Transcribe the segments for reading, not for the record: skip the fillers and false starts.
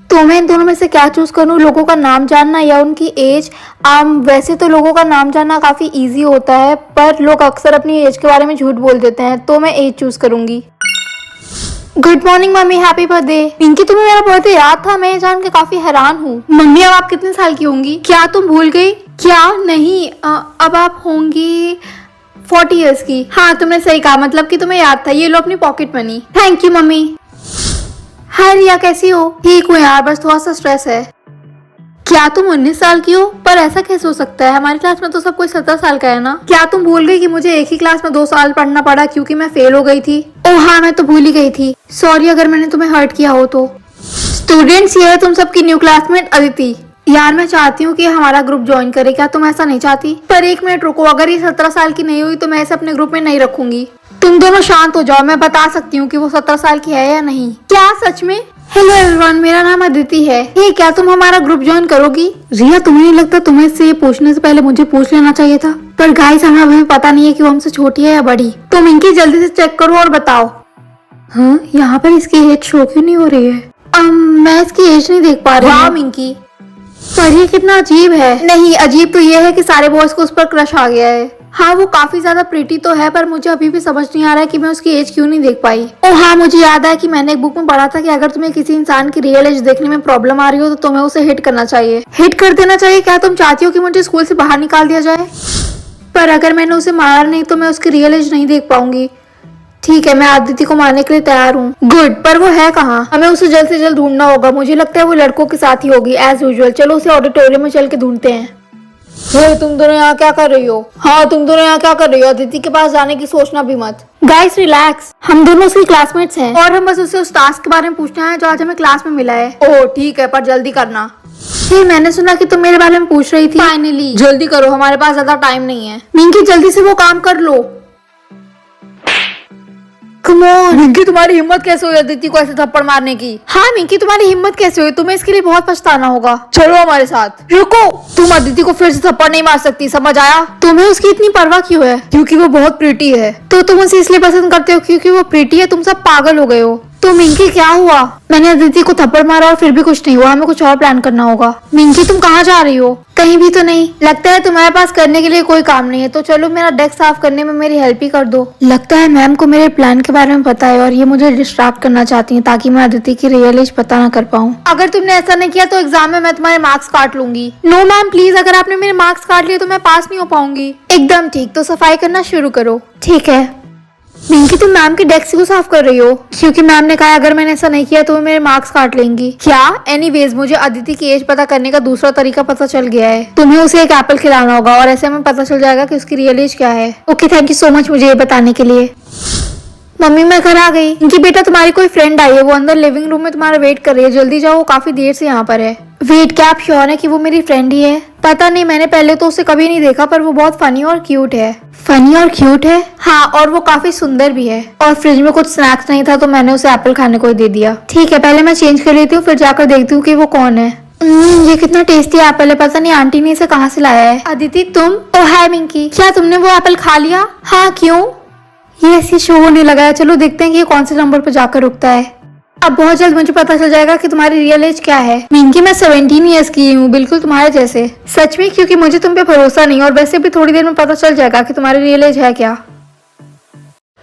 तो मैं इन दोनों में से क्या चूज करूँ, लोगों का नाम जानना या उनकी एज। वैसे तो लोगों का नाम जानना काफी इजी होता है, पर लोग अक्सर अपनी एज के बारे में झूठ बोल देते हैं, तो मैं एज चूज करूंगी। Good morning mummy, happy birthday. Pinky, तुम्हें मेरा बर्थडे याद था? मैं ये जान के काफी हैरान हूँ। मम्मी, अब आप कितने साल की होंगी? क्या तुम भूल गई? क्या नहीं, अब आप होंगी 40 इयर्स की। हाँ, तुमने सही कहा, मतलब कि तुम्हें याद था। ये लो अपनी pocket money. Thank you mummy. Hi Riya, कैसी हो? ठीक हूँ यार, बस थोड़ा सा स्ट्रेस है। क्या तुम 19 साल की हो? पर ऐसा कैसे हो सकता है? हमारी क्लास में तो सब कोई 17 साल का है ना। क्या तुम भूल गई कि मुझे एक ही क्लास में 2 साल पढ़ना पड़ा क्योंकि मैं फेल हो गई थी? ओह हाँ, मैं तो भूल ही गई थी। सॉरी अगर मैंने तुम्हें हर्ट किया हो तो। स्टूडेंट्स, ये है तुम सबकी न्यू क्लासमेट अदिति। यार मैं चाहती हूँ कि हमारा ग्रुप ज्वाइन करे। क्या तुम ऐसा नहीं चाहती? पर एक मिनट रुको, अगर ये 17 साल की नहीं हुई तो मैं इसे अपने ग्रुप में नहीं रखूंगी। तुम दोनों शांत हो जाओ, मैं बता सकती हूँ कि वो 17 साल की है या नहीं। क्या सच में? हेलो एवरीवन, मेरा नाम अदिति है। हे, क्या तुम हमारा ग्रुप ज्वाइन करोगी? रिया, तुम्हें नहीं लगता तुम्हें से पूछने से पहले मुझे पूछ लेना चाहिए था? पर गाइस, हमें अभी पता नहीं है कि वो हमसे छोटी है या बड़ी। तुम इनकी जल्दी से चेक करो और बताओ। हाँ, यहाँ पर इसकी एज शो क्यों नहीं हो रही है? मैं इसकी एज नहीं देख पा रही हूँ। मिंकी, पर ये कितना अजीब है। नहीं, अजीब तो ये है कि सारे बॉयज को उस पर क्रश आ गया है। हाँ, वो काफी ज्यादा प्रीटी तो है, पर मुझे अभी भी समझ नहीं आ रहा है कि मैं उसकी एज क्यों नहीं देख पाई। ओ हाँ, मुझे याद है कि मैंने एक बुक में पढ़ा था कि अगर तुम्हें किसी इंसान की रियल एज देखने में प्रॉब्लम आ रही हो तो तुम्हें उसे हिट करना चाहिए। हिट कर देना चाहिए? क्या तुम चाहती हो कि मुझे स्कूल से बाहर निकाल दिया जाए? पर अगर मैंने उसे मारा नहीं तो मैं उसकी रियल एज नहीं देख पाऊंगी। ठीक है, मैं अदिति को मारने के लिए तैयार हूँ। गुड, पर वो है कहाँ? हमें उसे जल्द से जल्द ढूंढना होगा। मुझे लगता है वो लड़कों के साथ ही होगी एज यूजुअल। चलो उसे ऑडिटोरियम में चल के ढूंढते हैं। तुम दोनों यहाँ क्या कर रही हो? हाँ, तुम दोनों यहाँ क्या कर रही हो? अदिति के पास जाने की सोचना भी मत। गाइस रिलैक्स, हम दोनों उसकी क्लासमेट्स हैं और हम बस उसे उस टास्क के बारे में पूछना है जो आज हमें क्लास में मिला है। ओह ठीक है, पर जल्दी करना। मैंने सुना कि तुम मेरे बारे में पूछ रही थी। फाइनली, जल्दी करो, हमारे पास ज्यादा टाइम नहीं है। मिंकी, जल्दी से वो काम कर लो। Come on. मिंकी, तुम्हारी हिम्मत कैसे हुई अदिति को ऐसे थप्पड़ मारने की? हाँ मिंकी, तुम्हारी हिम्मत कैसे हुई? तुम्हें इसके लिए बहुत पछताना होगा। चलो हमारे साथ। रुको, तुम अदिति को फिर से थप्पड़ नहीं मार सकती, समझ आया? तुम्हें उसकी इतनी परवाह क्यों है? क्योंकि वो बहुत प्रीटी है। तो तुम उसे इसलिए पसंद करते हो क्योंकि वो प्रीटी है? तुम सब पागल हो गए हो। तो मिंकी क्या हुआ? मैंने अदिति को थप्पड़ मारा और फिर भी कुछ नहीं हुआ। हमें कुछ और प्लान करना होगा। मिंकी, तुम कहाँ जा रही हो? कहीं भी तो नहीं। लगता है तुम्हारे पास करने के लिए कोई काम नहीं है, तो चलो मेरा डेस्क साफ करने में मेरी हेल्प ही कर दो। लगता है मैम को मेरे प्लान के बारे में पता है और ये मुझे डिस्ट्रैक्ट करना चाहती है ताकि मैं अदिति की रियल एज पता ना कर पाऊँ। अगर तुमने ऐसा नहीं किया तो एग्जाम में मैं तुम्हारे मार्क्स काट लूंगी। नो मैम प्लीज, अगर आपने मेरे मार्क्स काट लिए तो मैं पास नहीं हो पाऊंगी। एकदम ठीक, तो सफाई करना शुरू करो। ठीक है। मिंकी, तुम मैम की डेस्क को साफ कर रही हो? क्योंकि मैम ने कहा अगर मैंने ऐसा नहीं किया तो वो मेरे मार्क्स काट लेंगी। क्या? एनीवेज, मुझे अदिति की एज पता करने का दूसरा तरीका पता चल गया है। तुम्हें उसे एक एप्पल खिलाना होगा और ऐसे में पता चल जाएगा कि उसकी रियल एज क्या है। Okay, thank you so much मुझे ये बताने के लिए। मम्मी, मैं घर आ गई। इनकी बेटा, तुम्हारी कोई फ्रेंड आई है, वो अंदर लिविंग रूम में तुम्हारा वेट कर रही है। जल्दी जाओ, वो काफी देर से यहाँ पर है। वेट, क्या आप श्योर है कि वो मेरी फ्रेंड ही है? पता नहीं, मैंने पहले तो उसे कभी नहीं देखा, पर वो बहुत फनी और क्यूट है। फनी और क्यूट है? हाँ, और वो काफी सुंदर भी है। और फ्रिज में कुछ स्नैक्स नहीं था तो मैंने उसे एप्पल खाने को ही दे दिया। ठीक है, पहले मैं चेंज कर लेती हूँ, फिर जाकर देखती हूँ कि वो कौन है। ये कितना टेस्टी एप्पल है, पता नहीं आंटी ने इसे कहाँ से लाया है। अदिति, तुम? ओ हाय मिंकी, क्या तुमने वो एप्पल खा लिया? हाँ, क्यों? ये ऐसी शो होने लगा है। चलो देखते हैं कि ये कौन से नंबर पर जाकर रुकता है। अब बहुत जल्द मुझे पता चल जाएगा कि तुम्हारी रियल एज क्या है। मिंकी, मैं 17 ईयर्स की हूँ, बिल्कुल तुम्हारे जैसे। सच में? क्योंकि मुझे तुम पे भरोसा नहीं, और वैसे भी थोड़ी देर में पता चल जाएगा कि तुम्हारी रियल एज है क्या।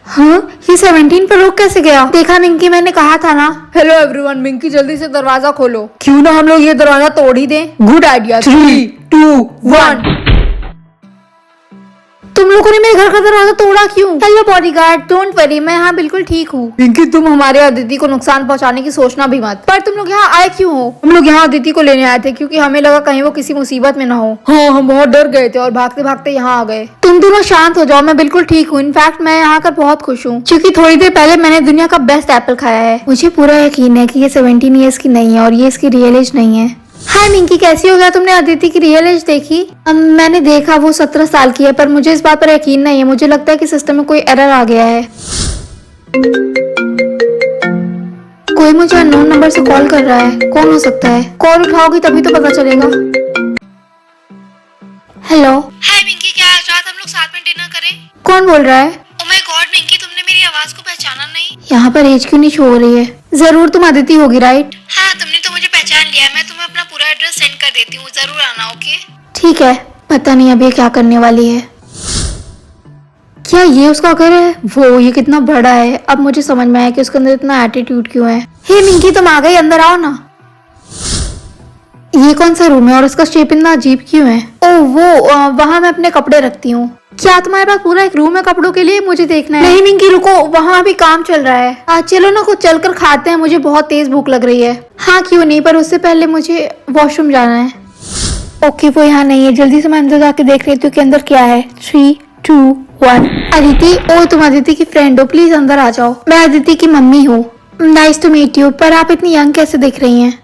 हाँ, ये 17 पर रुक कैसे गया? देखा मिंकी, मैंने कहा था ना। हेलो एवरीवन, मिंकी जल्दी से दरवाजा खोलो। क्यों ना हम लोग ये दरवाजा तोड़ ही दें। Good idea. 3, 2, 1। तुम लोगों ने मेरे घर का दरवाजा तोड़ा क्यों? हेलो बॉडीगार्ड, डोंट वरी, मैं यहाँ बिल्कुल ठीक हूँ। पिंकी, तुम हमारे अदिति को नुकसान पहुँचाने की सोचना भी मत। पर तुम लोग यहाँ आए क्यों हो? हम लोग यहाँ अदिति को लेने आए थे क्योंकि हमें लगा कहीं वो किसी मुसीबत में ना हो। हाँ, हम बहुत डर गए थे और भागते भागते यहाँ आ गए। तुम दोनों शांत हो जाओ, मैं बिल्कुल ठीक हूँ। इनफैक्ट मैं यहाँ आकर बहुत खुश हूँ क्योंकि थोड़ी देर पहले मैंने दुनिया का बेस्ट एप्पल खाया है। मुझे पूरा यकीन है कि ये 17 ईयर्स की नहीं है और ये इसकी रियल एज नहीं है। हाय मिंकी, कैसी हो गया? तुमने अदिति की रियल एज देखी? मैंने देखा, वो 17 साल की है, पर मुझे इस बात पर यकीन नहीं है। मुझे लगता है कि सिस्टम में कोई एरर आ गया है। कोई मुझे अननोन नंबर से कॉल कर रहा है। कौन हो सकता है? कॉल उठाओगी तभी तो पता चलेगा। हेलो। हाय मिंकी, क्या आज रात हम लोग साथ में डिनर करें? कौन बोल रहा है? माय गॉड मिंकी, तुमने मेरी आवाज को पहचाना नहीं? यहाँ पर एज क्यों नहीं शो हो रही है? जरूर तुम अदिति होगी, राइट? हाँ, तुमने तो मुझे पहचान लिया। मैं तुम्हें अपना पूरा एड्रेस सेंड कर देती हूँ, जरूर आना। ओके ठीक है। पता नहीं अब ये क्या करने वाली है। क्या ये उसका घर है? वो ये कितना बड़ा है। अब मुझे समझ में आया कि उसके अंदर इतना एटीट्यूड क्यों है। हे मिंकी, तुम आ गई, अंदर आओ ना। ये कौन सा रूम है और उसका शेप इतना अजीब क्यों है? ओह वो वहाँ मैं अपने कपड़े रखती हूँ। क्या तुम्हारे पास पूरा एक रूम है कपड़ों के लिए? मुझे देखना है। नहीं मिंकी रुको, वहाँ अभी काम चल रहा है। चलो ना कुछ चलकर खाते हैं, मुझे बहुत तेज भूख लग रही है। हाँ क्यों नहीं, पर उससे पहले मुझे वॉशरूम जाना है। ओके वो यहाँ नहीं है, जल्दी से मैं अंदर जाके देख लेती हूँ कि अंदर क्या है। 3, 2, 1। अदिति, ओ तुम अदिति की फ्रेंड हो, प्लीज अंदर आ जाओ। मैं अदिति की मम्मी हूँ। Nice to meet you. पर आप इतनी यंग कैसे दिख रही हैं?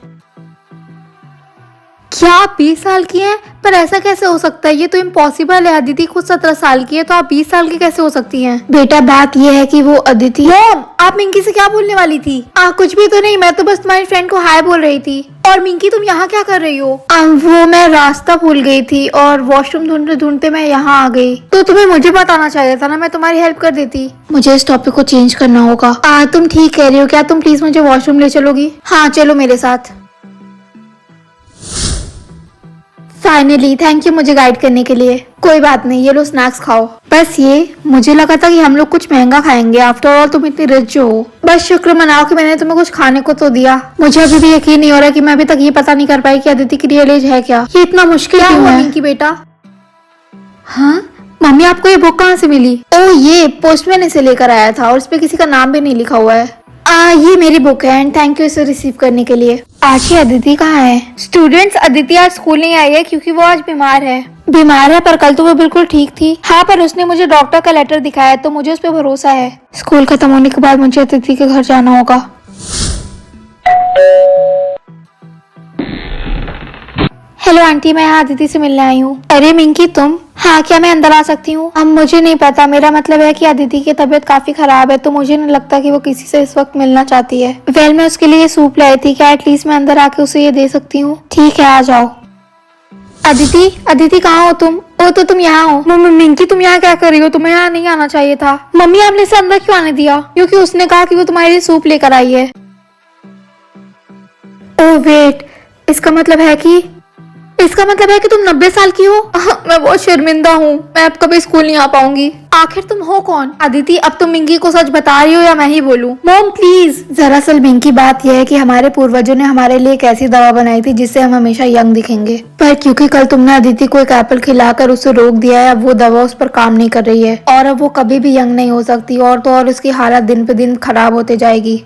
क्या आप 20 साल की हैं? पर ऐसा कैसे हो सकता है? ये तो इम्पॉसिबल है। अदिति खुद 17 साल की है, तो आप 20 साल की कैसे हो सकती हैं? बेटा बात ये है कि वो अदिति। मॉम, आप मिंकी से क्या बोलने वाली थी? कुछ भी तो नहीं, मैं तो बस तुम्हारी फ्रेंड को हाय बोल रही थी। और मिंकी तुम यहाँ क्या कर रही हो? वो मैं रास्ता भूल गई थी और वॉशरूम ढूंढते ढूंढते मैं यहाँ आ गई। तो तुम्हें मुझे बताना चाहिए था ना, मैं तुम्हारी हेल्प कर देती। मुझे इस टॉपिक को चेंज करना होगा। तुम ठीक कह रही हो। क्या तुम प्लीज मुझे वॉशरूम ले चलोगी? हाँ चलो मेरे साथ। फाइनली, थैंक यू मुझे गाइड करने के लिए। कोई बात नहीं, ये लो स्नैक्स खाओ। बस ये, मुझे लगा था कि हम लोग कुछ महंगा खाएंगे। आफ्टर ऑल तुम इतनी रिच हो। बस शुक्र मनाओ कि मैंने तुम्हें कुछ खाने को तो दिया। मुझे अभी भी यकीन नहीं हो रहा कि मैं अभी तक ये पता नहीं कर पाई कि अदिति की रियल एज है क्या। ये इतना मुश्किल क्यों है? मिंकी बेटा। हाँ मम्मी, आपको ये बुक कहाँ से मिली? ओह ये पोस्टमैन इसे लेकर आया था और इस पे किसी का नाम भी नहीं लिखा हुआ है। ये मेरी बुक है एंड थैंक यू इसे रिसीव करने के लिए। आज ये अदिति कहाँ है? स्टूडेंट्स, अदिति आज स्कूल नहीं आई है क्योंकि वो आज बीमार है। बीमार है? पर कल तो वो बिल्कुल ठीक थी। हाँ पर उसने मुझे डॉक्टर का लेटर दिखाया तो मुझे उस पर भरोसा है। स्कूल खत्म होने के बाद मुझे अदिति के घर जाना होगा। हेलो आंटी, मैं यहाँ अदिति से मिलने आई हूँ। अरे मिंकी तुम? हाँ क्या मैं अंदर आ सकती हूँ? अब मुझे नहीं पता, मेरा मतलब है कि अदिति की तबीयत काफी खराब है तो मुझे नहीं लगता कि वो किसी से इस वक्त मिलना चाहती है। वेल मैं उसके लिए सूप लाई थी, क्या एटलीस्ट मैं अंदर आके उसे ये दे सकती हूँ? ठीक है आ जाओ। अदिति, अदिति कहाँ हो तुम? ओ तो तुम यहाँ हो। मम्मी मिंकी तुम यहाँ क्या कर रही हो? तुम्हें यहाँ नहीं आना चाहिए था। मम्मी आपने इसे अंदर क्यों आने दिया? क्योंकि उसने कहा कि वो तुम्हारे लिए सूप लेकर आई है। ओह वेट, इसका मतलब है कि तुम 90 साल की हो। मैं बहुत शर्मिंदा हूँ, मैं अब कभी स्कूल नहीं आ पाऊंगी। आखिर तुम हो कौन? अदिति, अब तुम मिंकी को सच बता रही हो या मैं ही बोलूं? Mom please. दरअसल मिंकी बात यह है कि हमारे पूर्वजों ने हमारे लिए एक ऐसी दवा बनाई थी जिससे हम हमेशा यंग दिखेंगे। पर क्योंकि कल तुमने अदिति को एक एप्पल खिलाकर उसे रोक दिया है, अब वो दवा उस पर काम नहीं कर रही है और अब वो कभी भी यंग नहीं हो सकती और तो और उसकी हालत दिन पे दिन खराब होते जाएगी।